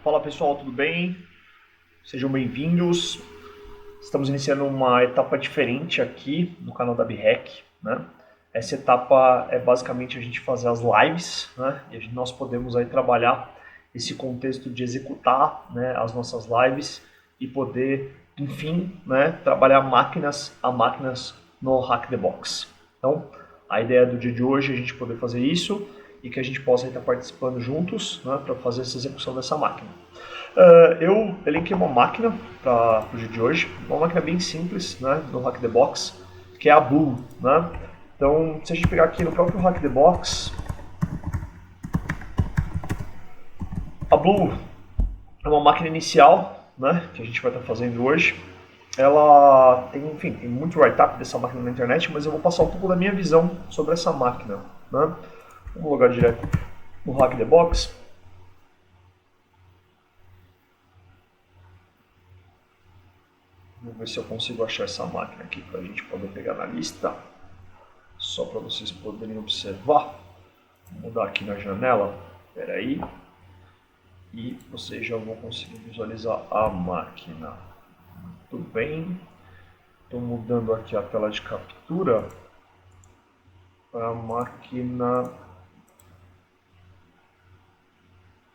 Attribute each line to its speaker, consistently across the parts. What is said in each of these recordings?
Speaker 1: Fala pessoal, tudo bem? Sejam bem-vindos. Estamos iniciando uma etapa diferente aqui no canal da BREC, né? Essa etapa é basicamente a gente fazer as lives, né? E nós podemos aí trabalhar esse contexto de executar, né, as nossas lives e poder, enfim, né, trabalhar máquinas a máquinas no Hack the Box. Então, a ideia do dia de hoje é a gente poder fazer isso e que a gente possa estar participando juntos, né, para fazer essa execução dessa máquina. Eu elenquei uma máquina para o dia de hoje, uma máquina bem simples, né, no Hack the Box, que é a Blue, né? Então, se a gente pegar aqui no próprio Hack the Box, a Blue é uma máquina inicial, né, que a gente vai estar fazendo hoje. Ela tem, enfim, tem muito write-up dessa máquina na internet, mas eu vou passar um pouco da minha visão sobre essa máquina, né? Vamos logar direto no Hack the Box. Vamos ver se eu consigo achar essa máquina aqui para a gente poder pegar na lista. Só para vocês poderem observar. Vou mudar aqui na janela. Espera aí. E vocês já vão conseguir visualizar a máquina. Muito bem. Estou mudando aqui a tela de captura para a máquina.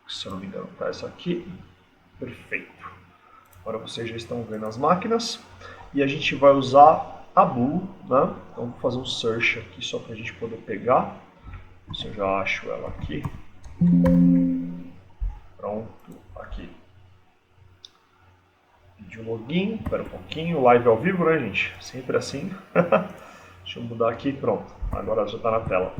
Speaker 1: Se eu não me engano, está essa aqui. Perfeito. Agora vocês já estão vendo as máquinas. E a gente vai usar a Blue, né? Então vou fazer um search aqui só para a gente poder pegar. Se eu já acho ela aqui. Pronto, aqui. Vídeo login, espera um pouquinho, live ao vivo, né, gente? Sempre assim. Deixa eu mudar aqui, pronto. Agora já está na tela.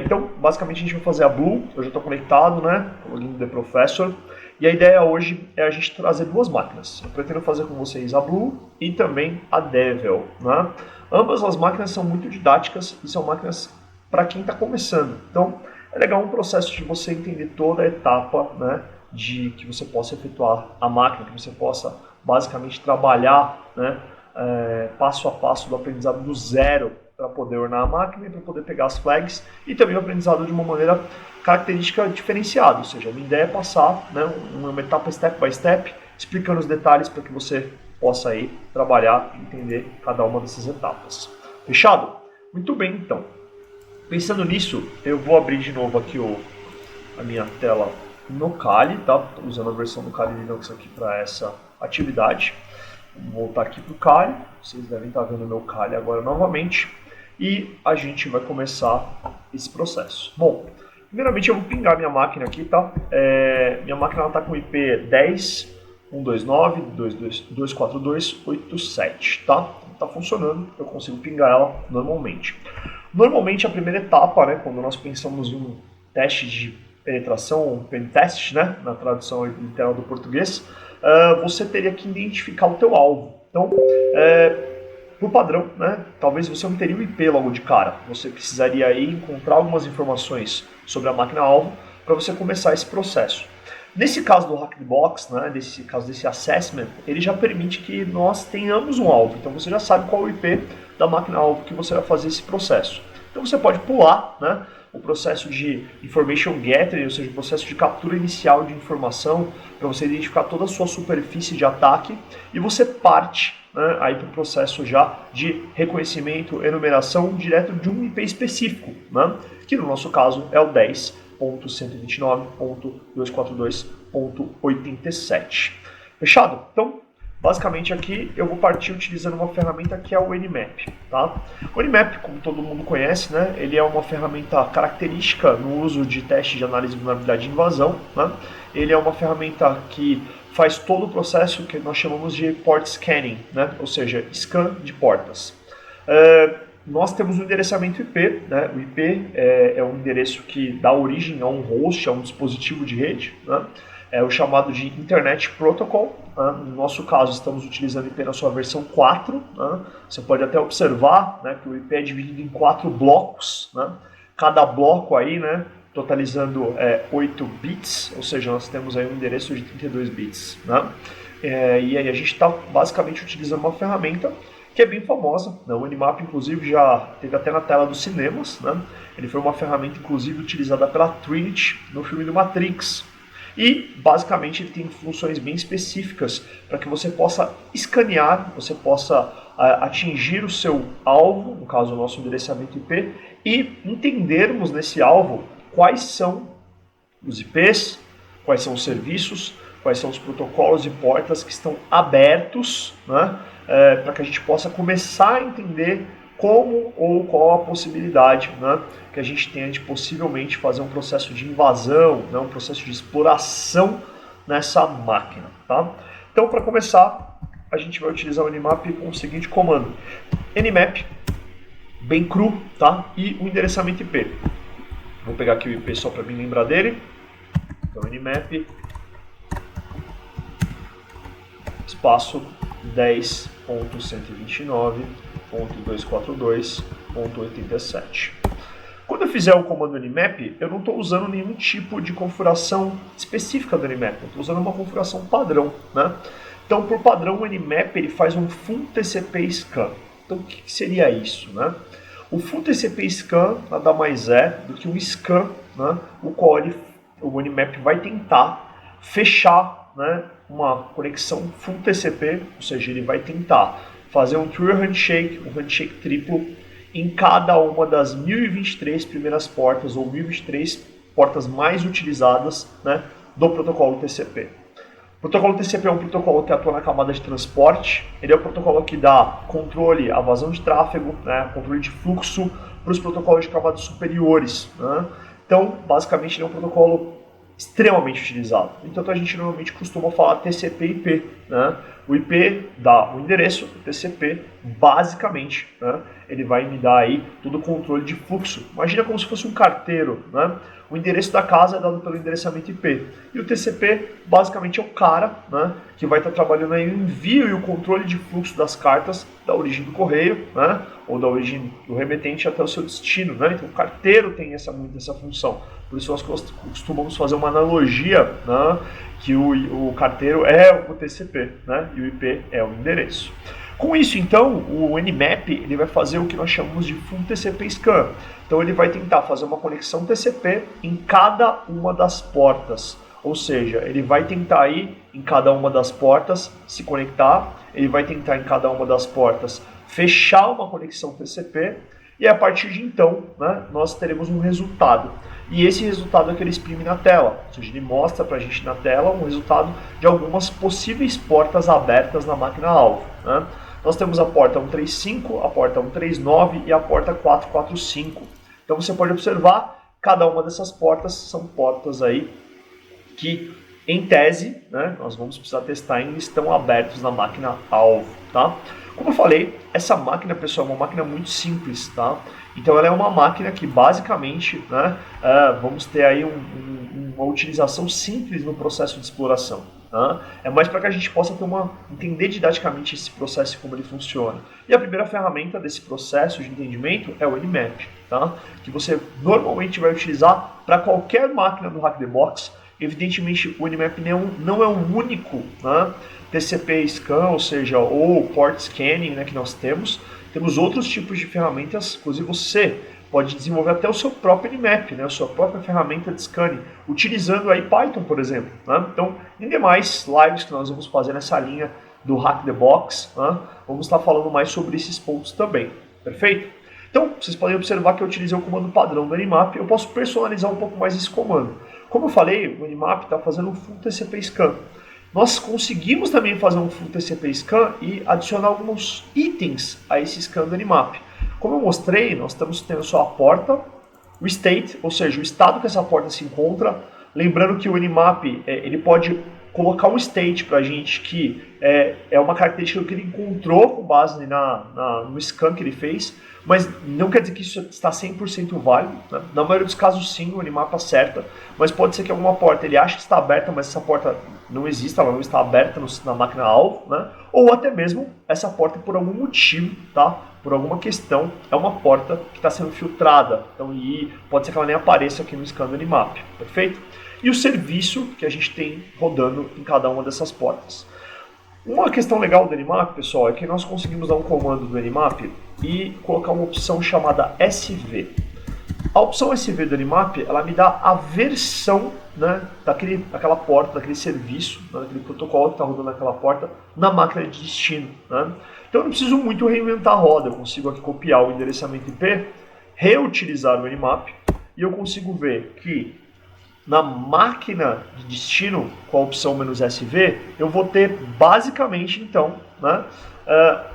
Speaker 1: Então, basicamente a gente vai fazer a Blue. Eu já estou conectado, né? O login do The Professor. E a ideia hoje é a gente trazer duas máquinas. Eu pretendo fazer com vocês a Blue e também a Devil, né? Ambas as máquinas são muito didáticas e são máquinas para quem está começando. Então, é legal um processo de você entender toda a etapa, né, de que você possa efetuar a máquina, que você possa basicamente trabalhar, né, passo a passo do aprendizado do zero para poder ornar a máquina e para poder pegar as flags e também o aprendizado de uma maneira característica diferenciada, ou seja, a minha ideia é passar, né, uma etapa step by step, explicando os detalhes para que você possa aí trabalhar e entender cada uma dessas etapas. Fechado? Muito bem, então. Pensando nisso, eu vou abrir de novo aqui a minha tela no Kali, tá? Estou usando a versão do Kali Linux aqui para essa atividade. Vou voltar aqui para o Kali, vocês devem estar vendo o meu Kali agora novamente. E a gente vai começar esse processo. Bom, primeiramente eu vou pingar minha máquina aqui, tá? Minha máquina está com IP 10.129.242.87, tá? Está funcionando, eu consigo pingar ela normalmente. Normalmente a primeira etapa, né, quando nós pensamos em um teste de penetração, um pen test, né, na tradução literal do português, você teria que identificar o teu alvo. Então, por padrão, né, talvez você não teria o IP logo de cara. Você precisaria aí encontrar algumas informações sobre a máquina-alvo para você começar esse processo. Nesse caso do Hack the Box, né, nesse caso desse assessment, ele já permite que nós tenhamos um alvo. Então você já sabe qual é o IP da máquina-alvo que você vai fazer esse processo. Então você pode pular, né, o processo de information gathering, ou seja, o processo de captura inicial de informação, para você identificar toda a sua superfície de ataque, e você parte, né, aí para o processo já de reconhecimento, enumeração direto de um IP específico, né, que no nosso caso é o 10.129.242.87. Fechado? Então, basicamente aqui eu vou partir utilizando uma ferramenta que é o Nmap, tá? O Nmap, como todo mundo conhece, né, ele é uma ferramenta característica no uso de teste de análise de vulnerabilidade e invasão, né? Ele é uma ferramenta que faz todo o processo que nós chamamos de port scanning, né? Ou seja, scan de portas. Nós temos um endereçamento IP, né? O IP é um endereço que dá origem a um host, a um dispositivo de rede, né? É o chamado de Internet Protocol. Né? No nosso caso, estamos utilizando o IP na sua versão 4. Né? Você pode até observar, né, que o IP é dividido em 4 blocos. Né? Cada bloco aí, né, totalizando 8 bits, ou seja, nós temos aí um endereço de 32 bits. Né? E aí a gente está basicamente utilizando uma ferramenta que é bem famosa, né? O Nmap, inclusive, já teve até na tela dos cinemas, né? Ele foi uma ferramenta, inclusive, utilizada pela Trinity no filme do Matrix. E, basicamente, ele tem funções bem específicas para que você possa escanear, você possa atingir o seu alvo, no caso, o nosso endereçamento IP, e entendermos nesse alvo quais são os IPs, quais são os serviços, quais são os protocolos e portas que estão abertos, né, para que a gente possa começar a entender como ou qual a possibilidade, né, que a gente tenha de possivelmente fazer um processo de invasão, né, um processo de exploração nessa máquina. Tá? Então, para começar, a gente vai utilizar o Nmap com o seguinte comando: nmap, bem cru, tá? E o endereçamento IP. Vou pegar aqui o IP só para me lembrar dele. Então, nmap espaço 10.129.242.87. Quando eu fizer o comando nmap, eu não estou usando nenhum tipo de configuração específica do nmap, eu estou usando uma configuração padrão, né? Então, por padrão, o nmap ele faz um full TCP scan. Então, o que seria isso, né? O full TCP scan nada mais é do que um scan, né, o qual o nmap vai tentar fechar, né, uma conexão full TCP, ou seja, ele vai tentar fazer um true handshake, um handshake triplo, em cada uma das 1023 primeiras portas, ou 1023 portas mais utilizadas, né, do protocolo TCP. O protocolo TCP é um protocolo que atua na camada de transporte, ele é o protocolo que dá controle à vazão de tráfego, né, controle de fluxo para os protocolos de camadas superiores, né? Então, basicamente, ele é um protocolo extremamente utilizado. Então, a gente normalmente costuma falar TCP/IP, né? O IP dá o endereço, o TCP, basicamente, né, ele vai me dar aí todo o controle de fluxo. Imagina como se fosse um carteiro, né? O endereço da casa é dado pelo endereçamento IP. E o TCP, basicamente, é o cara, né, que vai estar trabalhando aí o envio e o controle de fluxo das cartas da origem do correio, né, ou da origem do remetente até o seu destino, né? Então, o carteiro tem muito essa função. Por isso, nós costumamos fazer uma analogia, né, que o carteiro é o TCP, né, e o IP é o endereço. Com isso, então, o Nmap ele vai fazer o que nós chamamos de full TCP scan. Então, ele vai tentar fazer uma conexão TCP em cada uma das portas. Ou seja, ele vai tentar ir em cada uma das portas se conectar, ele vai tentar em cada uma das portas fechar uma conexão TCP, e a partir de então, né, nós teremos um resultado. E esse resultado é que ele exprime na tela, ou seja, ele mostra para a gente na tela um resultado de algumas possíveis portas abertas na máquina-alvo, né? Nós temos a porta 135, a porta 139 e a porta 445. Então você pode observar, cada uma dessas portas são portas aí que, em tese, né, nós vamos precisar testar ainda, estão abertos na máquina-alvo, tá? Como eu falei, essa máquina, pessoal, é uma máquina muito simples, tá? Então ela é uma máquina que basicamente, né, vamos ter aí uma utilização simples no processo de exploração. Tá? É mais para que a gente possa entender didaticamente esse processo e como ele funciona. E a primeira ferramenta desse processo de entendimento é o Nmap, tá? Que você normalmente vai utilizar para qualquer máquina do Hack the Box. Evidentemente, o Nmap não é um único, né, TCP scan, ou seja, ou port scanning, né, que nós temos. Temos outros tipos de ferramentas, inclusive você pode desenvolver até o seu próprio Nmap, né, a sua própria ferramenta de scanning, utilizando aí Python, por exemplo, né? Então, em demais lives que nós vamos fazer nessa linha do Hack the Box, né, vamos estar falando mais sobre esses pontos também, perfeito? Então, vocês podem observar que eu utilizei o comando padrão do Nmap, eu posso personalizar um pouco mais esse comando. Como eu falei, o Nmap está fazendo um full TCP scan. Nós conseguimos também fazer um full TCP scan e adicionar alguns itens a esse scan do Nmap. Como eu mostrei, nós estamos tendo só a porta, o state, ou seja, o estado que essa porta se encontra. Lembrando que o Nmap ele pode colocar um state para a gente que é uma característica que ele encontrou com base no scan que ele fez, mas não quer dizer que isso está 100% válido, né? Na maioria dos casos sim, o Nmap acerta, mas pode ser que alguma porta ele ache que está aberta, mas essa porta não existe, ela não está aberta na máquina-alvo, né? Ou até mesmo essa porta por algum motivo, tá? Por alguma questão, é uma porta que está sendo filtrada, então e pode ser que ela nem apareça aqui no scan do Nmap, perfeito? E o serviço que a gente tem rodando em cada uma dessas portas. Uma questão legal do Nmap, pessoal, é que nós conseguimos dar um comando do Nmap e colocar uma opção chamada SV. A opção SV do Nmap, ela me dá a versão, né, daquela porta, daquele serviço, né, daquele protocolo que está rodando naquela porta na máquina de destino. Né? Então eu não preciso muito reinventar a roda, eu consigo aqui copiar o endereçamento IP, reutilizar o Nmap e eu consigo ver que na máquina de destino, com a opção "-SV", eu vou ter basicamente, então, né,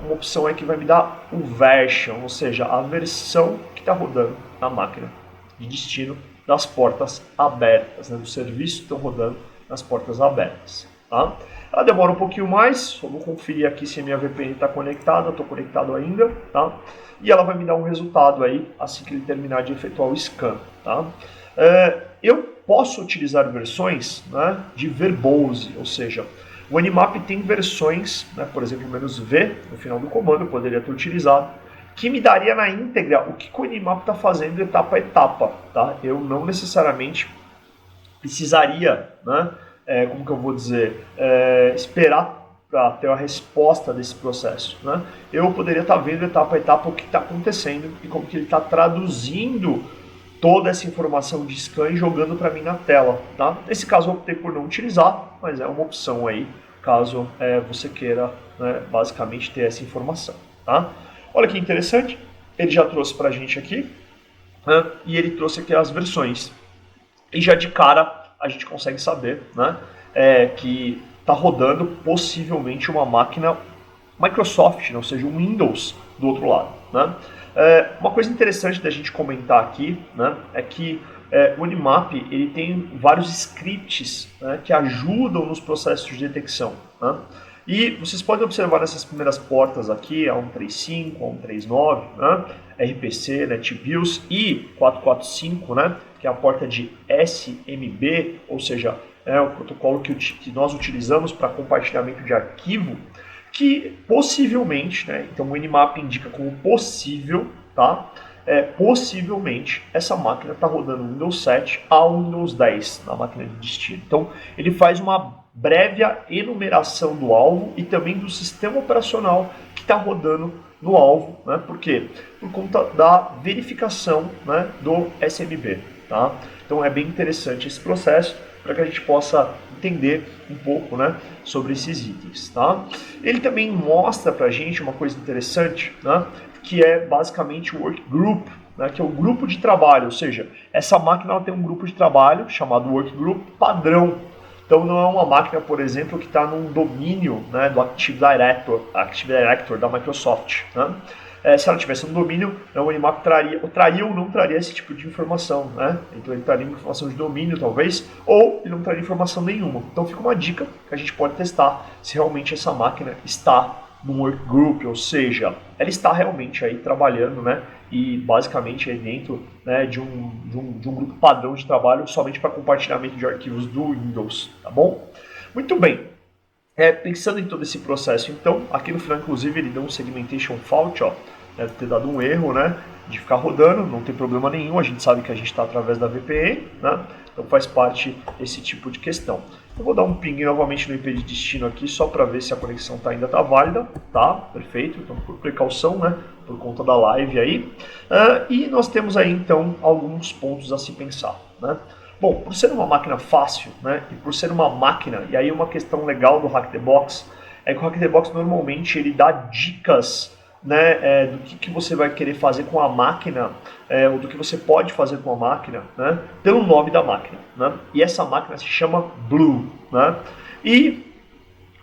Speaker 1: uma opção aí que vai me dar o version, ou seja, a versão que está rodando na máquina de destino das portas abertas, né, dos serviços que estão rodando nas portas abertas. Tá? Ela demora um pouquinho mais, só vou conferir aqui se a minha VPN está conectada, estou conectado ainda, tá? E ela vai me dar um resultado aí assim que ele terminar de efetuar o scan. Tá? Eu posso utilizar versões, né, de verbose, ou seja, o Nmap tem versões, né, por exemplo, "-v", no final do comando, eu poderia ter utilizado, que me daria na íntegra o que o Nmap está fazendo etapa a etapa. Tá? Eu não necessariamente precisaria, né, como que eu vou dizer, esperar para ter a resposta desse processo. Né? Eu poderia estar vendo etapa a etapa o que está acontecendo e como que ele está traduzindo toda essa informação de scan e jogando para mim na tela. Tá? Nesse caso eu optei por não utilizar, mas é uma opção aí, caso você queira, né, basicamente ter essa informação. Tá? Olha que interessante, ele já trouxe para a gente aqui, né, e ele trouxe aqui as versões. E já de cara a gente consegue saber, né, que está rodando possivelmente uma máquina Microsoft, né, ou seja, um Windows do outro lado. Né? Uma coisa interessante da gente comentar aqui, né, é que o Nmap ele tem vários scripts, né, que ajudam nos processos de detecção. Né? E vocês podem observar nessas primeiras portas aqui, a 135, a 139, né, RPC, NetBIOS e 445, né, que é a porta de SMB, ou seja, o protocolo que nós utilizamos para compartilhamento de arquivo, que possivelmente, né, então o Nmap indica como possível, tá? Possivelmente essa máquina está rodando Windows 7 a Windows 10 na máquina de destino. Então ele faz uma prévia enumeração do alvo e também do sistema operacional que está rodando no alvo. Né? Por quê? Por conta da verificação, né, do SMB. Tá? Então é bem interessante esse processo para que a gente possa entender um pouco, né, sobre esses itens. Tá? Ele também mostra para a gente uma coisa interessante, né, que é basicamente o Workgroup, né, que é o grupo de trabalho, ou seja, essa máquina ela tem um grupo de trabalho chamado Workgroup padrão. Então não é uma máquina, por exemplo, que está num domínio, né, do Active Directory da Microsoft. Né? Se ela tivesse um domínio, o Nmap traria ou não traria esse tipo de informação. Né? Então ele traria informação de domínio, talvez, ou ele não traria informação nenhuma. Então fica uma dica que a gente pode testar se realmente essa máquina está no Workgroup, ou seja, ela está realmente aí trabalhando, né, e basicamente aí dentro, né, de um grupo padrão de trabalho somente para compartilhamento de arquivos do Windows, tá bom? Muito bem. Pensando em todo esse processo, então, aqui no final, inclusive, ele deu um segmentation fault, ó, deve ter dado um erro, né, de ficar rodando, não tem problema nenhum, a gente sabe que a gente está através da VPN, né, então faz parte esse tipo de questão. Eu vou dar um ping novamente no IP de destino aqui, só para ver se a conexão ainda está válida, tá, perfeito, então por precaução, né, por conta da live aí, e nós temos aí, então, alguns pontos a se pensar, né. Bom, por ser uma máquina fácil, né, e por ser uma máquina, e aí uma questão legal do Hack the Box, é que o Hack the Box normalmente ele dá dicas, né, do que você vai querer fazer com a máquina, ou do que você pode fazer com a máquina, né, pelo nome da máquina. Né, e essa máquina se chama Blue. Né, e,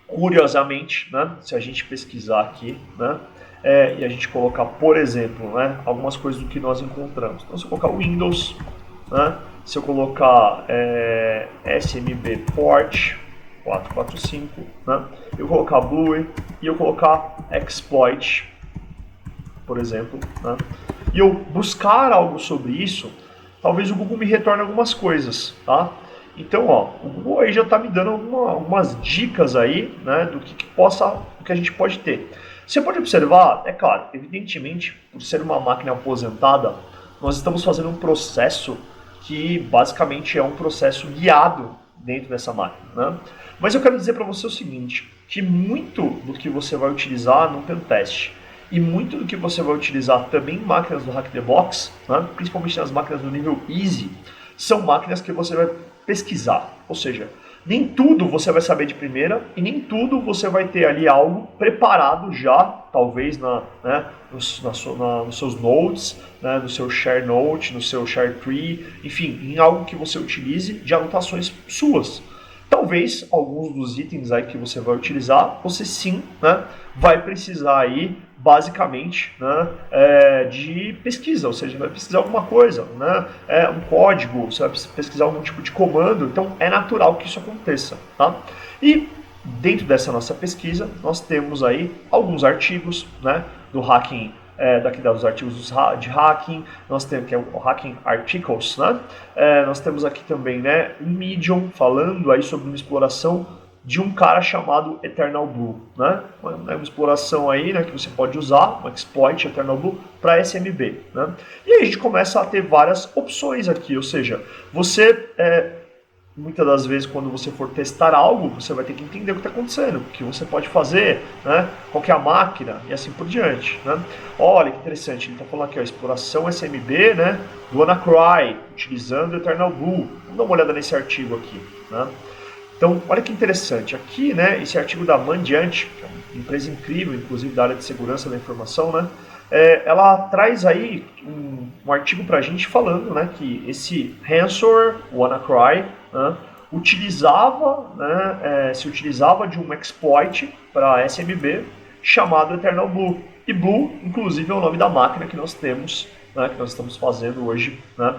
Speaker 1: curiosamente, né, se a gente pesquisar aqui, né, e a gente colocar, por exemplo, né, algumas coisas do que nós encontramos. Então, se eu colocar Windows, né, se eu colocar SMB Port 445, né, eu colocar Blue e eu colocar Exploit, por exemplo, né, e eu buscar algo sobre isso, talvez o Google me retorne algumas coisas, tá? Então, ó, o Google aí já está me dando algumas dicas aí, né, do que a gente pode ter. Você pode observar, é claro, evidentemente, por ser uma máquina aposentada, nós estamos fazendo um processo que basicamente é um processo guiado dentro dessa máquina. Né? Mas eu quero dizer para você o seguinte, que muito do que você vai utilizar no pentest e muito do que você vai utilizar também em máquinas do Hack the Box, né, principalmente nas máquinas do nível Easy, são máquinas que você vai pesquisar. Ou seja, nem tudo você vai saber de primeira e nem tudo você vai ter ali algo preparado já, talvez nos seus notes, né, no seu share note, no seu share tree, enfim, em algo que você utilize de anotações suas. Talvez alguns dos itens aí que você vai utilizar, você sim, né, vai precisar aí basicamente, né, de pesquisa, ou seja, vai pesquisar alguma coisa, né, um código, você vai pesquisar algum tipo de comando, então é natural que isso aconteça, tá? E dentro dessa nossa pesquisa, nós temos aí alguns artigos, né, do hacking, daqui dos artigos de hacking, nós temos que é o Hacking Articles, né? Nós temos aqui também, né, um Medium falando aí sobre uma exploração de um cara chamado Eternal Blue, né? Uma exploração aí, né, que você pode usar, um exploit Eternal Blue para SMB, né? E aí a gente começa a ter várias opções aqui, ou seja, você muitas das vezes, quando você for testar algo, você vai ter que entender o que está acontecendo, o que você pode fazer, né? Qual que é a máquina e assim por diante, né? Olha que interessante, ele está falando aqui, ó, exploração SMB, né, do WannaCry, utilizando Eternal Blue. Vamos dar uma olhada nesse artigo aqui, né? Então, olha que interessante, aqui, né, esse artigo da Mandiant, que é uma empresa incrível, inclusive da área de segurança da informação, né, ela traz aí um artigo para a gente falando, né, que esse ransomware, o WannaCry, né, se utilizava de um exploit para SMB chamado Eternal Blue. E Blue, inclusive, é o nome da máquina que nós temos, né, que nós estamos fazendo hoje, né,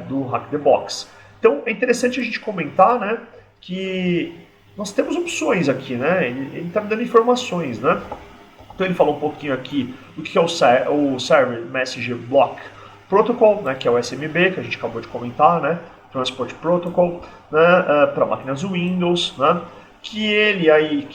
Speaker 1: do Hack the Box. Então, é interessante a gente comentar, né, que nós temos opções aqui, né? Ele está me dando informações, né? Então ele fala um pouquinho aqui do que é o Server Message Block Protocol, né, que é o SMB, que a gente acabou de comentar, né? Transport Protocol, né, para máquinas Windows, né? Que ele aí,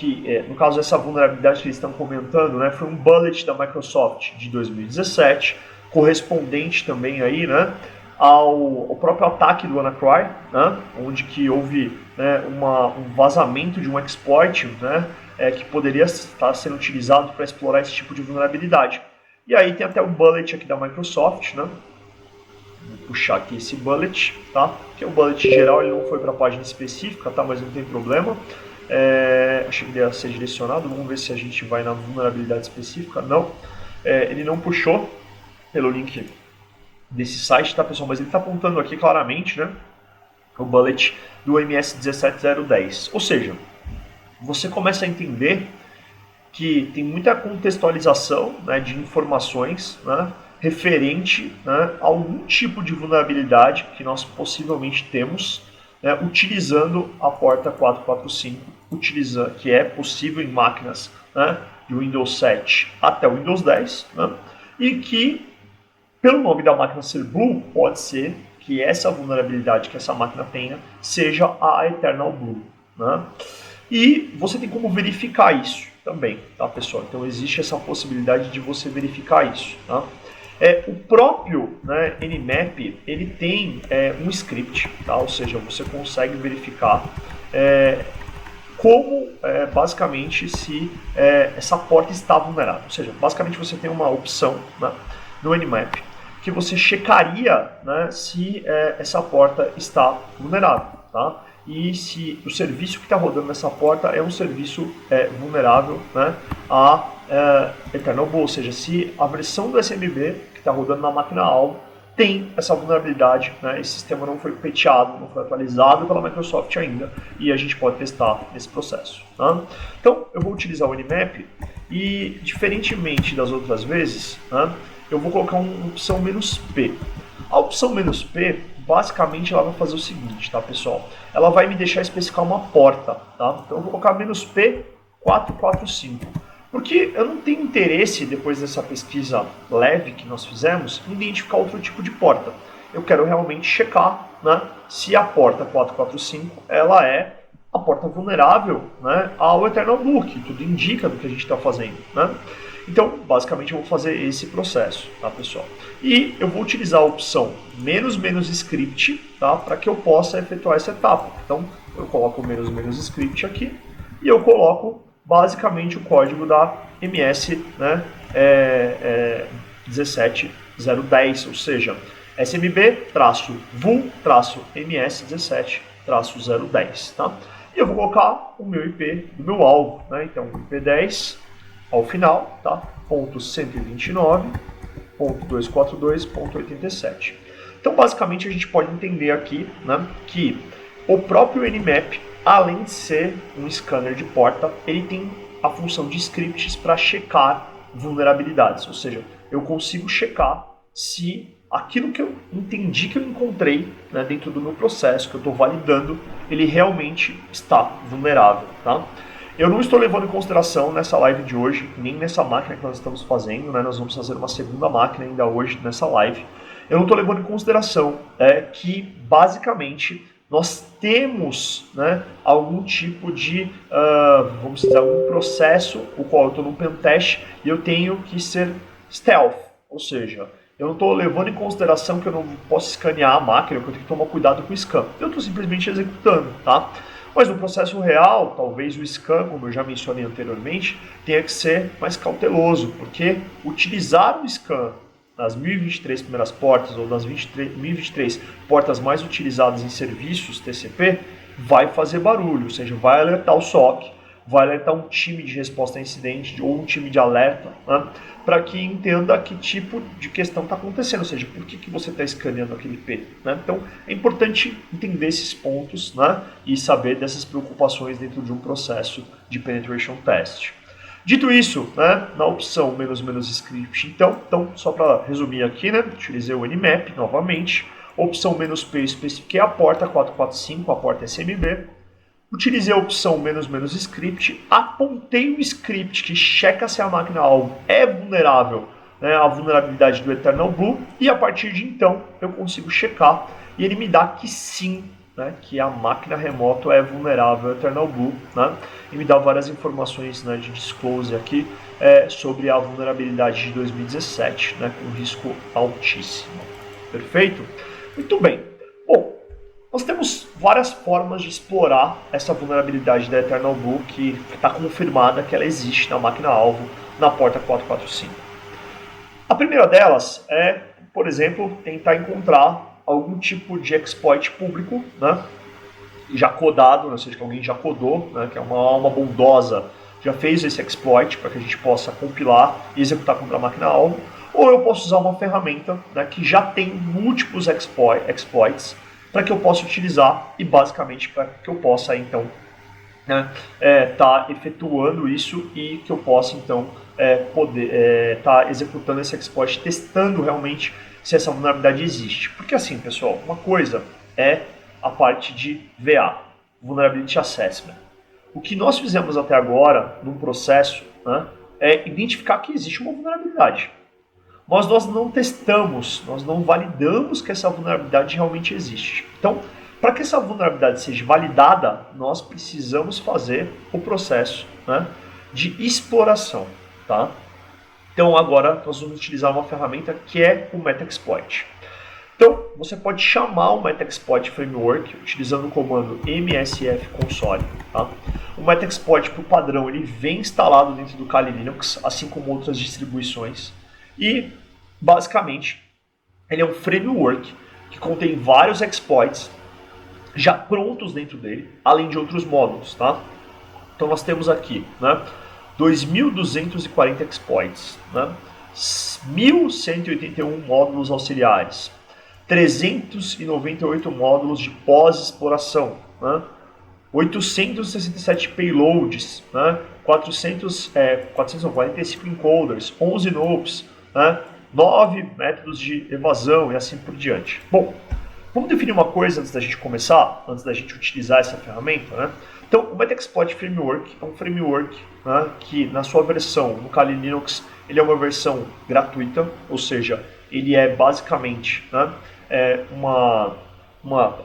Speaker 1: no caso essa vulnerabilidade que eles estão comentando, né, foi um bullet da Microsoft de 2017, correspondente também aí, né, ao próprio ataque do WannaCry, né, onde que houve, né, um vazamento de um exploit, né, que poderia estar sendo utilizado para explorar esse tipo de vulnerabilidade. E aí tem até o bullet aqui da Microsoft, né? Vou puxar aqui esse bullet, tá? Que é o bullet geral, ele não foi para a página específica, tá? Mas não tem problema. Achei que ele ia ser direcionado, vamos ver se a gente vai na vulnerabilidade específica. Não, ele não puxou pelo link desse site, tá, pessoal? Mas ele está apontando aqui claramente, né, o bullet do MS17010. Ou seja, você começa a entender que tem muita contextualização, né, de informações, né, referente, né, a algum tipo de vulnerabilidade que nós possivelmente temos, né, utilizando a porta 445, que é possível em máquinas, né, de Windows 7 até o Windows 10, né, e que, pelo nome da máquina ser Blue, pode ser que essa vulnerabilidade que essa máquina tenha seja a Eternal Blue, né? E você tem como verificar isso também, tá, pessoal? Então existe essa possibilidade de você verificar isso, tá? O próprio, né, Nmap, ele tem um script, tá? Ou seja, você consegue verificar como, basicamente, se essa porta está vulnerável. Ou seja, basicamente você tem uma opção, né, no Nmap que você checaria, né, se essa porta está vulnerável, tá? E se o serviço que está rodando nessa porta é um serviço vulnerável, né, a Eternal Blue, ou seja, se a versão do SMB que está rodando na máquina-alvo tem essa vulnerabilidade, né, esse sistema não foi patchado, não foi atualizado pela Microsoft ainda, e a gente pode testar esse processo, tá? Então, eu vou utilizar o Nmap e, diferentemente das outras vezes, né, eu vou colocar uma opção "-p". A opção "-p", basicamente, ela vai fazer o seguinte, tá, pessoal? Ela vai me deixar especificar uma porta, tá? Então eu vou colocar "-p 445". Porque eu não tenho interesse, depois dessa pesquisa leve que nós fizemos, em identificar outro tipo de porta. Eu quero realmente checar, né, se a porta 445 ela é a porta vulnerável, né, ao Eternal Blue, que tudo indica do que a gente está fazendo, né? Então, basicamente, eu vou fazer esse processo, tá, pessoal? E eu vou utilizar a opção "-script", tá, para que eu possa efetuar essa etapa. Então, eu coloco o "-script" aqui, e eu coloco basicamente o código da MS, né, 17010, ou seja, smb-vu-ms17-010, tá? E eu vou colocar o meu IP do meu alvo, né? Então, IP10 ao final, tá? Ponto 129.242.87. Então, basicamente, a gente pode entender aqui, né, que o próprio Nmap, além de ser um scanner de porta, ele tem a função de scripts para checar vulnerabilidades, ou seja, eu consigo checar se aquilo que eu entendi que eu encontrei, né, dentro do meu processo, que eu estou validando, ele realmente está vulnerável, tá? Eu não estou levando em consideração nessa live de hoje, nem nessa máquina que nós estamos fazendo, né? Nós vamos fazer uma segunda máquina ainda hoje nessa live. Eu não estou levando em consideração que, basicamente, nós temos, né, algum tipo de, vamos dizer, algum processo, o qual eu estou num pentest e eu tenho que ser stealth, ou seja, eu não estou levando em consideração que eu não posso escanear a máquina, que eu tenho que tomar cuidado com o scan. Eu estou simplesmente executando, tá? Mas no processo real, talvez o scan, como eu já mencionei anteriormente, tenha que ser mais cauteloso, porque utilizar o scan nas 1023 primeiras portas ou nas 1023 portas mais utilizadas em serviços TCP, vai fazer barulho, ou seja, vai alertar o SOC, vai alertar um time de resposta a incidente ou um time de alerta, né, para que entenda que tipo de questão está acontecendo, ou seja, por que você está escaneando aquele IP. Né? Então, é importante entender esses pontos, né, e saber dessas preocupações dentro de um processo de penetration test. Dito isso, né, na opção menos script, então só para resumir aqui, né, utilizei o Nmap novamente, opção "-p", especifiquei a porta 445, a porta SMB, utilizei a opção menos script, apontei o script que checa se a máquina-alvo é vulnerável, né, a vulnerabilidade do Eternal Blue, e a partir de então eu consigo checar e ele me dá que sim, né, que a máquina remoto é vulnerável ao Eternal Blue, né, e me dá várias informações, né, de disclose aqui sobre a vulnerabilidade de 2017, né, com risco altíssimo. Perfeito? Muito bem. Bom, nós temos várias formas de explorar essa vulnerabilidade da Eternal Blue que está confirmada que ela existe na máquina-alvo na porta 445. A primeira delas é, por exemplo, tentar encontrar algum tipo de exploit público, né, já codado, ou seja, que alguém já codou, né, que é uma alma bondosa, já fez esse exploit para que a gente possa compilar e executar contra a máquina-alvo, ou eu posso usar uma ferramenta, né, que já tem múltiplos exploits para que eu possa utilizar e basicamente para que eu possa então tá efetuando isso e que eu possa então poder tá executando esse exploit, testando realmente se essa vulnerabilidade existe. Porque assim, pessoal, uma coisa é a parte de VA, Vulnerability Assessment. O que nós fizemos até agora no processo, né, é identificar que existe uma vulnerabilidade. Mas nós não testamos, nós não validamos que essa vulnerabilidade realmente existe. Então, para que essa vulnerabilidade seja validada, nós precisamos fazer o processo, né, de exploração. Tá? Então, agora nós vamos utilizar uma ferramenta que é o Metaxploit. Então, você pode chamar o Metaxploit Framework utilizando o comando msf-console. Tá? O Metaxploit, por padrão, ele vem instalado dentro do Kali Linux, assim como outras distribuições. E, basicamente, ele é um framework que contém vários exploits já prontos dentro dele, além de outros módulos. Tá? Então, nós temos aqui, né, 2.240 exploits, né, 1.181 módulos auxiliares, 398 módulos de pós-exploração, né, 867 payloads, né, 445 encoders, 11 NOPs, né, 9 métodos de evasão e assim por diante. Bom, vamos definir uma coisa antes da gente começar, antes da gente utilizar essa ferramenta, né? Então, o Metaxploit Framework é um framework, né, que na sua versão, no Kali Linux, ele é uma versão gratuita, ou seja, ele é basicamente, né, uma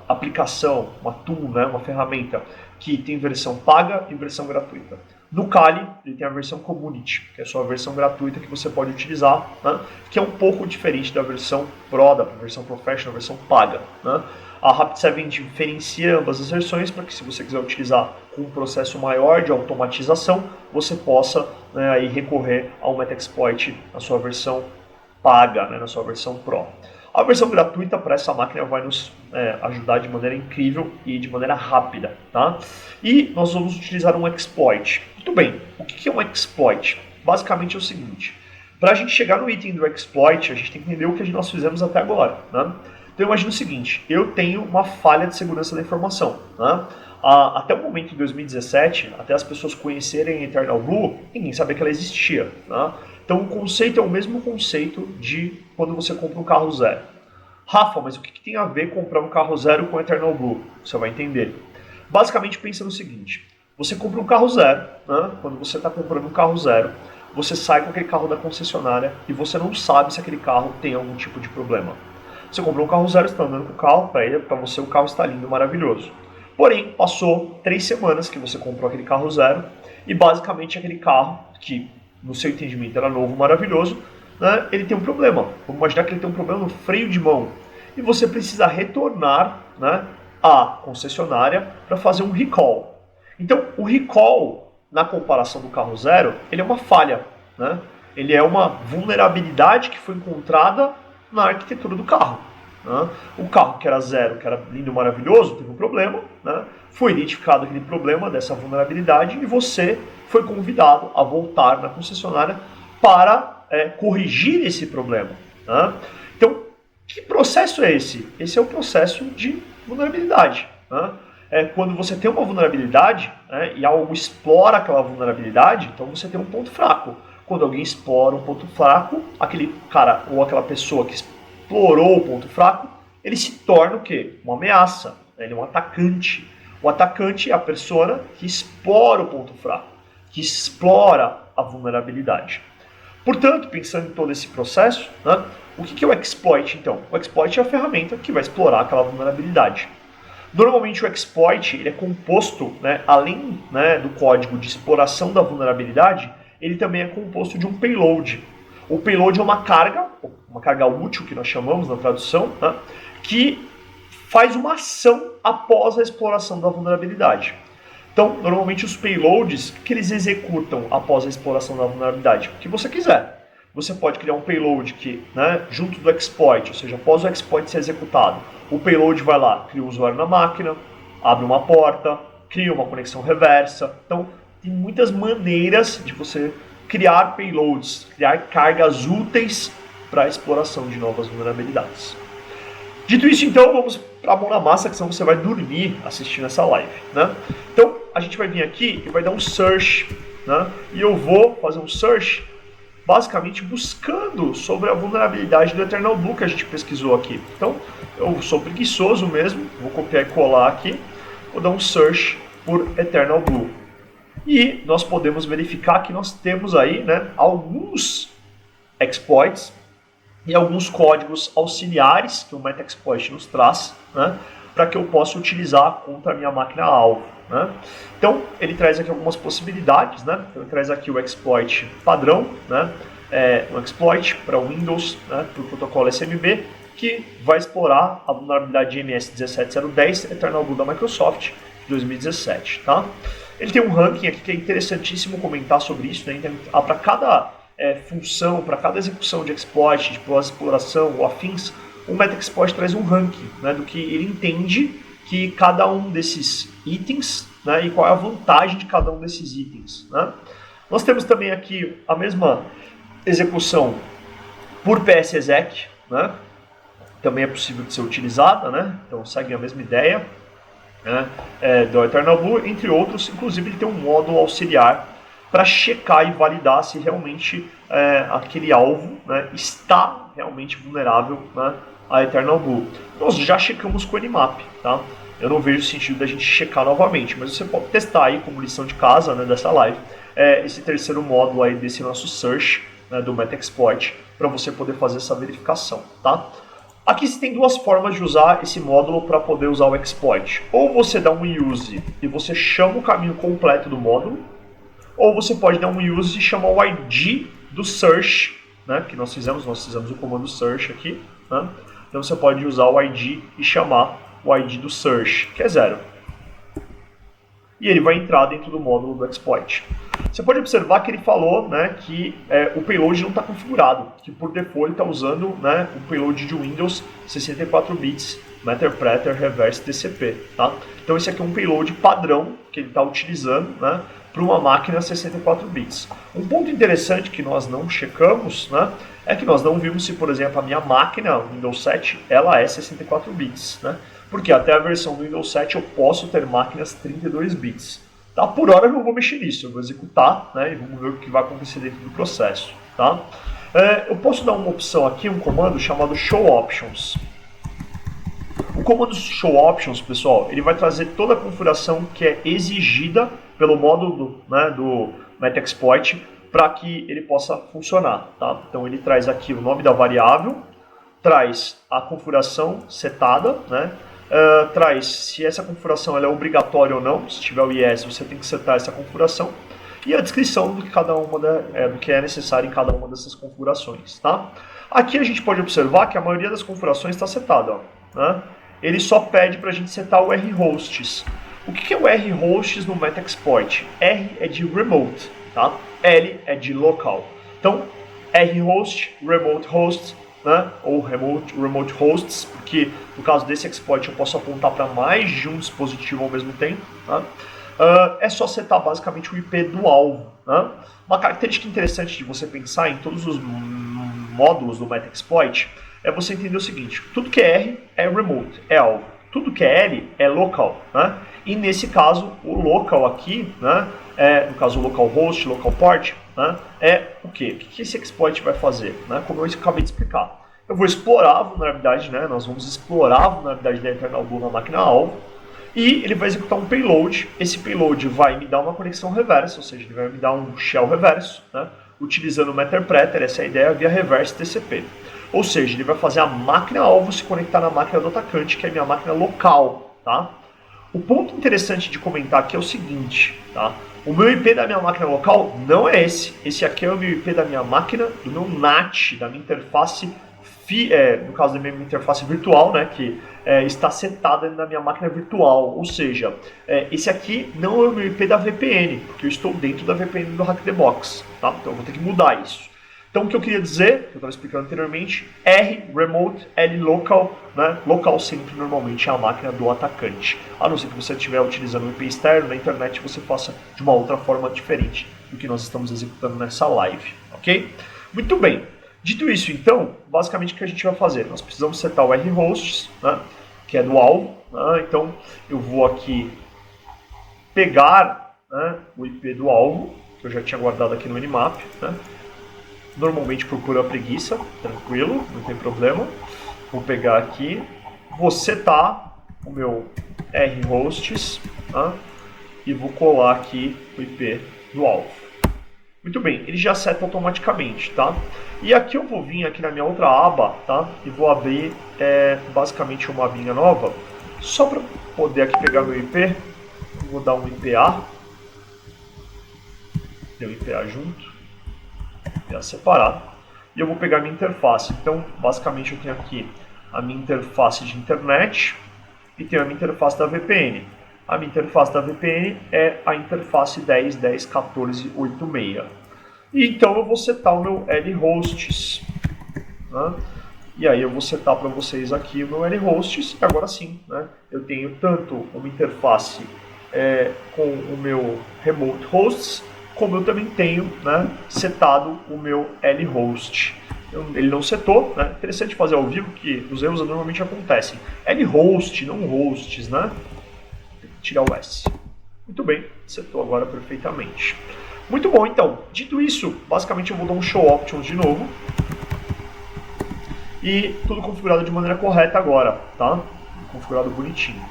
Speaker 1: aplicação, uma tool, né, uma ferramenta que tem versão paga e versão gratuita. No Kali, ele tem a versão Community, que é a sua versão gratuita que você pode utilizar, né? Que é um pouco diferente da versão Pro, da versão Professional, a versão paga, né? A Rapid7 diferencia ambas as versões para que, se você quiser utilizar com um processo maior de automatização, você possa, né, aí recorrer ao Metaxploit na sua versão paga, né, na sua versão Pro. A versão gratuita para essa máquina vai nos ajudar de maneira incrível e de maneira rápida, tá? E nós vamos utilizar um exploit. Muito bem, o que é um exploit? Basicamente é o seguinte: para a gente chegar no item do exploit, a gente tem que entender o que nós fizemos até agora, né? Então imagina o seguinte: eu tenho uma falha de segurança da informação, né? Até o momento, em 2017, até as pessoas conhecerem a Eternal Blue, ninguém sabia que ela existia, né? Então o conceito é o mesmo conceito de quando você compra um carro zero. Rafa, mas o que tem a ver comprar um carro zero com Eternal Blue? Você vai entender. Basicamente, pensa no seguinte: você compra um carro zero, né? Quando você está comprando um carro zero, você sai com aquele carro da concessionária e você não sabe se aquele carro tem algum tipo de problema. Você comprou um carro zero, você está andando com o carro, para você o carro está lindo, maravilhoso. Porém, passou 3 semanas que você comprou aquele carro zero e basicamente aquele carro, que no seu entendimento era novo, maravilhoso, né, ele tem um problema. Vamos imaginar que ele tem um problema no freio de mão e você precisa retornar, né, à concessionária para fazer um recall. Então, o recall, na comparação do carro zero, ele é uma falha, né? Ele é uma vulnerabilidade que foi encontrada na arquitetura do carro, né? O carro que era zero, que era lindo, maravilhoso, teve um problema, né? Foi identificado aquele problema dessa vulnerabilidade e você foi convidado a voltar na concessionária para corrigir esse problema, né? Então, que processo é esse? Esse é o processo de vulnerabilidade, né? Quando você tem uma vulnerabilidade, né, e algo explora aquela vulnerabilidade, então você tem um ponto fraco. Quando alguém explora um ponto fraco, aquele cara ou aquela pessoa que explorou o ponto fraco, ele se torna o quê? Uma ameaça, né? Ele é um atacante. O atacante é a pessoa que explora o ponto fraco, que explora a vulnerabilidade. Portanto, pensando em todo esse processo, né, o que é o exploit então? O exploit é a ferramenta que vai explorar aquela vulnerabilidade. Normalmente o exploit ele é composto, né, além, né, do código de exploração da vulnerabilidade, ele também é composto de um payload. O payload é uma carga útil que nós chamamos na tradução, né, que faz uma ação após a exploração da vulnerabilidade. Então, normalmente os payloads, o que eles executam após a exploração da vulnerabilidade? O que você quiser. Você pode criar um payload que, né, junto do exploit, ou seja, após o exploit ser executado, o payload vai lá, cria o usuário na máquina, abre uma porta, cria uma conexão reversa. Então, tem muitas maneiras de você criar payloads, criar cargas úteis para a exploração de novas vulnerabilidades. Dito isso, então, vamos para a mão na massa, que senão você vai dormir assistindo essa live, né? Então, a gente vai vir aqui e vai dar um search, né? E eu vou fazer um search basicamente buscando sobre a vulnerabilidade do Eternal Blue que a gente pesquisou aqui. Então, eu sou preguiçoso mesmo, vou copiar e colar aqui, vou dar um search por Eternal Blue. E nós podemos verificar que nós temos aí, né, alguns exploits e alguns códigos auxiliares que o Metaxploit nos traz, né, para que eu possa utilizar contra a minha máquina-alvo, né? Então, ele traz aqui algumas possibilidades, né? Então, ele traz aqui o exploit padrão, né? Um exploit para Windows, né, para o protocolo SMB, que vai explorar a vulnerabilidade de MS17010 Eternal Blue da Microsoft de 2017. Tá? Ele tem um ranking aqui que é interessantíssimo comentar sobre isso, né? Então, para cada função, para cada execução de exploit, de pós-exploração ou afins, o Metaxploit traz um ranking, né, do que ele entende que cada um desses itens, né, e qual é a vantagem de cada um desses itens, né? Nós temos também aqui a mesma execução por PSExec, né? Também é possível de ser utilizada, né? Então segue a mesma ideia, né, do Eternal Blue, entre outros. Inclusive ele tem um módulo auxiliar para checar e validar se realmente aquele alvo, né, está realmente vulnerável, né, a Eternal Blue. Nós já checamos com o Nmap, tá? Eu não vejo sentido da gente checar novamente, mas você pode testar aí como lição de casa, né, dessa live, esse terceiro módulo aí desse nosso search, né, do Metaxploit, para você poder fazer essa verificação, tá? Aqui você tem duas formas de usar esse módulo para poder usar o exploit. Ou você dá um use e você chama o caminho completo do módulo, ou você pode dar um use e chamar o ID do search, né, que nós fizemos o comando search aqui, né? Então você pode usar o ID e chamar o ID do search, que é 0. E ele vai entrar dentro do módulo do exploit. Você pode observar que ele falou, né, que o payload não está configurado, que por default está usando, né, o payload de Windows 64 bits, Matterpreter Reverse TCP. Tá? Então esse aqui é um payload padrão que ele está utilizando, né, para uma máquina 64 bits. Um ponto interessante que nós não checamos, né, é que nós não vimos se, por exemplo, a minha máquina Windows 7 ela é 64 bits. Né? Porque até a versão do Windows 7 eu posso ter máquinas 32 bits. Tá? Por hora eu não vou mexer nisso, eu vou executar, né, e vamos ver o que vai acontecer dentro do processo. Tá? Eu posso dar uma opção aqui, um comando chamado Show Options. O comando Show Options, pessoal, ele vai trazer toda a configuração que é exigida pelo módulo, né, do Metaxploit para que ele possa funcionar. Tá? Então ele traz aqui o nome da variável, traz a configuração setada, né? Traz se essa configuração ela é obrigatória ou não. Se tiver o yes, você tem que setar essa configuração e a descrição do que do que é necessário em cada uma dessas configurações. Tá? Aqui a gente pode observar que a maioria das configurações está setada. Ó, né? Ele só pede para a gente setar o rhosts. O que é o rhosts no Metaxploit? R é de remote, tá? L é de local. Então, rhost, remote host, né? Ou remote hosts, porque no caso desse exploit eu posso apontar para mais de um dispositivo ao mesmo tempo. Tá? É só setar basicamente o IP do alvo. Né? Uma característica interessante de você pensar em todos os módulos do Metaxploit é você entender o seguinte: tudo que é R é remote, é alvo. Tudo que é L é local. Né? E nesse caso, o local aqui, né, no caso o localhost, local port, né, é o quê? O que esse exploit vai fazer? Né? Como eu acabei de explicar. Eu vou explorar a vulnerabilidade, né? Nós vamos explorar a vulnerabilidade da internal blue na máquina-alvo, e ele vai executar um payload. Esse payload vai me dar uma conexão reversa, ou seja, ele vai me dar um shell reverso, né, utilizando o Matterpreter, essa é a ideia, via reverse TCP. Ou seja, ele vai fazer a máquina-alvo se conectar na máquina do atacante, que é a minha máquina local. Tá? O ponto interessante de comentar aqui é o seguinte: tá? O meu IP da minha máquina local não é esse. Esse aqui é o meu IP da minha máquina, do meu NAT, da minha interface, no caso da minha interface virtual, né, que está setada na minha máquina virtual. Ou seja, esse aqui não é o meu IP da VPN, porque eu estou dentro da VPN do Hack the Box. Tá? Então eu vou ter que mudar isso. Então o que eu queria dizer, que eu estava explicando anteriormente, R, remote, L, local, né? Local sempre normalmente é a máquina do atacante. A não ser que você estiver utilizando um IP externo na internet, você faça de uma outra forma diferente do que nós estamos executando nessa live, ok? Muito bem. Dito isso, então, basicamente o que a gente vai fazer? Nós precisamos setar o rhosts, né? Que é do alvo. Né? Então eu vou aqui pegar, né, o IP do alvo, que eu já tinha guardado aqui no Nmap, né? Normalmente procuro a preguiça, tranquilo, não tem problema. Vou pegar aqui, vou setar o meu rhosts, tá? E vou colar aqui o IP do alvo. Muito bem, ele já seta automaticamente, tá? E aqui eu vou vir aqui na minha outra aba, tá? E vou abrir basicamente uma abinha nova, só para poder aqui pegar meu IP. Vou dar um IPA, deu IPA junto. Separado, e eu vou pegar a minha interface. Então, basicamente, eu tenho aqui a minha interface de internet e tenho a minha interface da VPN. A minha interface da VPN é a interface 10.10.14.86. E então eu vou setar o meu rhosts. Né? E aí eu vou setar para vocês aqui o meu rhosts. E agora sim, né? Eu tenho tanto uma interface com o meu remote hosts, como eu também tenho, né, setado o meu lhost. Ele não setou, né? Interessante fazer ao vivo, que os erros normalmente acontecem. Lhost, não hosts, né? Tem que tirar o S. Muito bem, setou agora perfeitamente. Muito bom, então. Dito isso, basicamente eu vou dar um show options de novo. E tudo configurado de maneira correta agora, tá? Configurado bonitinho.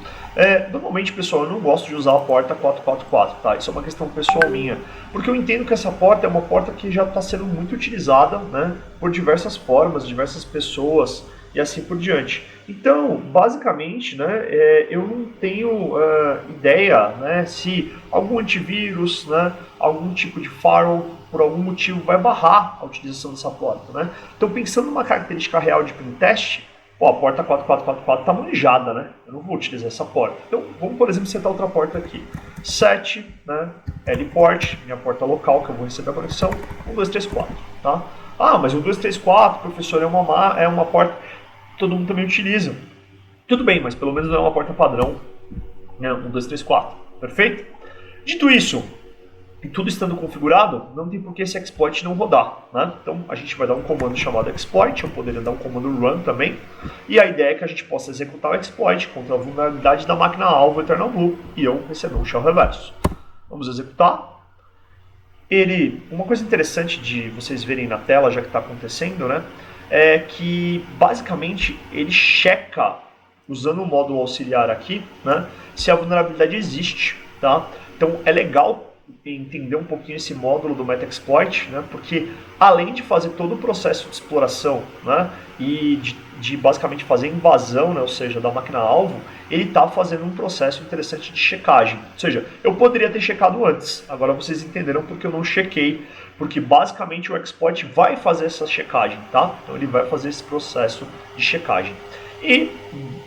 Speaker 1: Normalmente, pessoal, eu não gosto de usar a porta 444, tá? Isso é uma questão pessoal minha, porque eu entendo que essa porta é uma porta que já está sendo muito utilizada, né, por diversas formas, diversas pessoas, e assim por diante. Então, basicamente, né, eu não tenho ideia, né, se algum antivírus, né, algum tipo de firewall, por algum motivo, vai barrar a utilização dessa porta. Né? Então, pensando numa característica real de pentest, a porta 4444 está manjada, né? Eu não vou utilizar essa porta. Então, vamos, por exemplo, setar outra porta aqui. 7, né? L-port, minha porta local, que eu vou receber a conexão. 1, 2, 3, 4, tá? Ah, mas o 2, 3, 4, professor, é uma porta que todo mundo também utiliza. Tudo bem, mas pelo menos não é uma porta padrão, né? 1, 2, 3, 4. Perfeito? Dito isso, e tudo estando configurado, não tem por que esse exploit não rodar. Né? Então a gente vai dar um comando chamado exploit, eu poderia dar um comando run também, e a ideia é que a gente possa executar o exploit contra a vulnerabilidade da máquina-alvo Eternal Blue e eu receber um shell reverso. Vamos executar. Uma coisa interessante de vocês verem na tela, já que está acontecendo, né, é que basicamente ele checa, usando o módulo auxiliar aqui, né, se a vulnerabilidade existe. Tá? Então é legal entender um pouquinho esse módulo do Metaxploit, né, porque além de fazer todo o processo de exploração, né, e de basicamente fazer invasão, né, ou seja, da máquina-alvo, ele está fazendo um processo interessante de checagem. Ou seja, eu poderia ter checado antes, agora vocês entenderam porque eu não chequei, porque basicamente o exploit vai fazer essa checagem, tá? Então ele vai fazer esse processo de checagem. E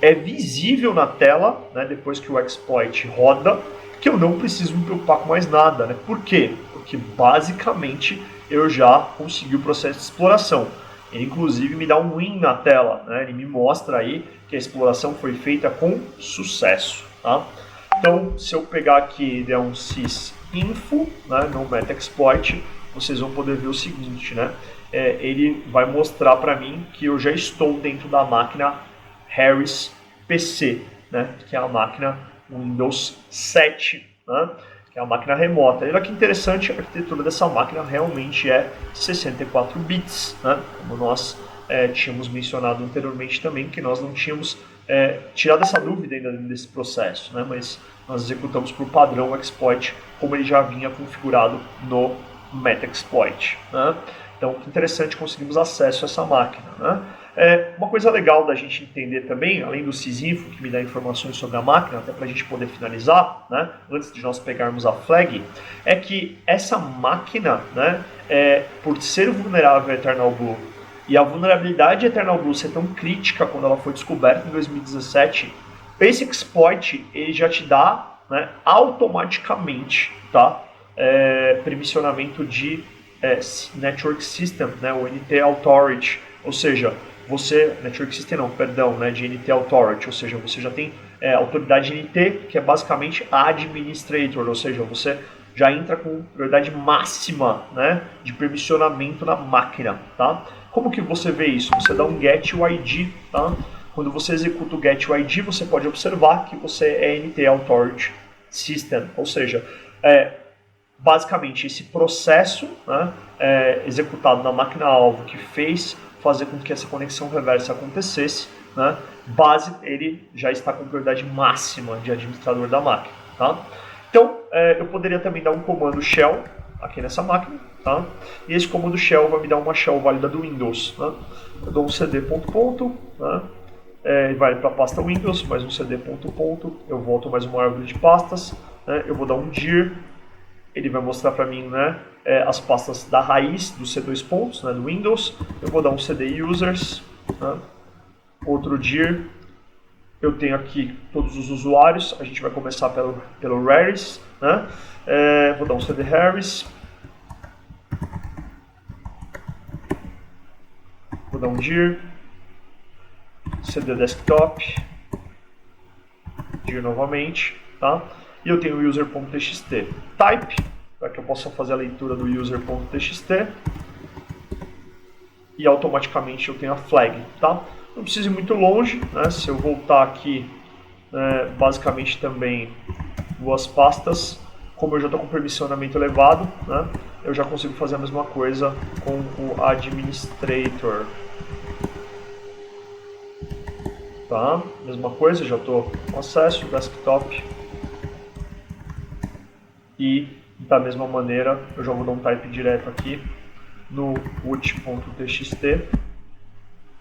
Speaker 1: é visível na tela, né, depois que o exploit roda, que eu não preciso me preocupar com mais nada, né? Por quê? Porque basicamente eu já consegui o processo de exploração. Ele inclusive me dá um win na tela, né? Ele me mostra aí que a exploração foi feita com sucesso, tá? Então, se eu pegar aqui e der um sysinfo, né, no Metaxploit, vocês vão poder ver o seguinte, né? Ele vai mostrar para mim que eu já estou dentro da máquina Harris PC, né? Que é a máquina Windows 7, né, que é a máquina remota. E olha que interessante, a arquitetura dessa máquina realmente é 64 bits, né, como nós tínhamos mencionado anteriormente também, que nós não tínhamos tirado essa dúvida ainda desse processo, né, mas nós executamos por padrão o exploit como ele já vinha configurado no Metaxploit. Né. Então, que interessante, conseguimos acesso a essa máquina. Né. Uma coisa legal da gente entender também, além do sysinfo, que me dá informações sobre a máquina, até para a gente poder finalizar, né, antes de nós pegarmos a flag, é que essa máquina, né, por ser vulnerável a Eternal Blue, e a vulnerabilidade de Eternal Blue ser tão crítica quando ela foi descoberta em 2017, esse exploit ele já te dá, né, automaticamente, tá, permissionamento de Network System, né, o NT Authority, ou seja, Network System não, perdão, né, de NT Authority, ou seja, você já tem autoridade NT, que é basicamente Administrator, ou seja, você já entra com prioridade máxima, né, de permissionamento na máquina, tá? Como que você vê isso? Você dá um get UID, tá? Quando você executa o get UID, você pode observar que você é NT Authority System, ou seja, basicamente esse processo, né, executado na máquina-alvo que fez fazer com que essa conexão reversa acontecesse, né, ele já está com prioridade máxima de administrador da máquina. Tá? Então, eu poderia também dar um comando shell aqui nessa máquina, tá? E esse comando shell vai me dar uma shell válida do Windows. Né? Eu dou um cd ponto, né? Vai para a pasta Windows, mais um cd ponto, eu volto mais uma árvore de pastas, né? Eu vou dar um dir, ele vai mostrar para mim, né, as pastas da raiz do C2 pontos, né, do Windows. Eu vou dar um cd users, né, outro dir. Eu tenho aqui todos os usuários. A gente vai começar pelo Harris, né? Vou dar um cd Harris. Vou dar um dir, cd desktop, dir novamente, tá? E eu tenho o user.txt type, para que eu possa fazer a leitura do user.txt, e automaticamente eu tenho a flag, tá? Não precisa ir muito longe, né? Se eu voltar aqui, basicamente também duas pastas, como eu já estou com permissionamento elevado, né? Eu já consigo fazer a mesma coisa com o administrator. Tá? Mesma coisa, já estou com acesso, desktop. E da mesma maneira, eu já vou dar um type direto aqui no root.txt.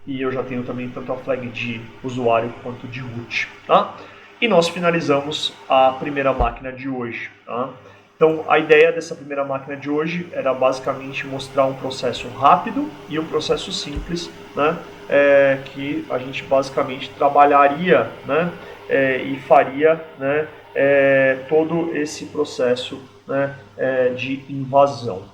Speaker 1: e eu já tenho também tanto a flag de usuário quanto de root. Tá? E nós finalizamos a primeira máquina de hoje. Tá? Então, a ideia dessa primeira máquina de hoje era basicamente mostrar um processo rápido e um processo simples, né, que a gente basicamente trabalharia, né, e faria, né, todo esse processo, né, de invasão.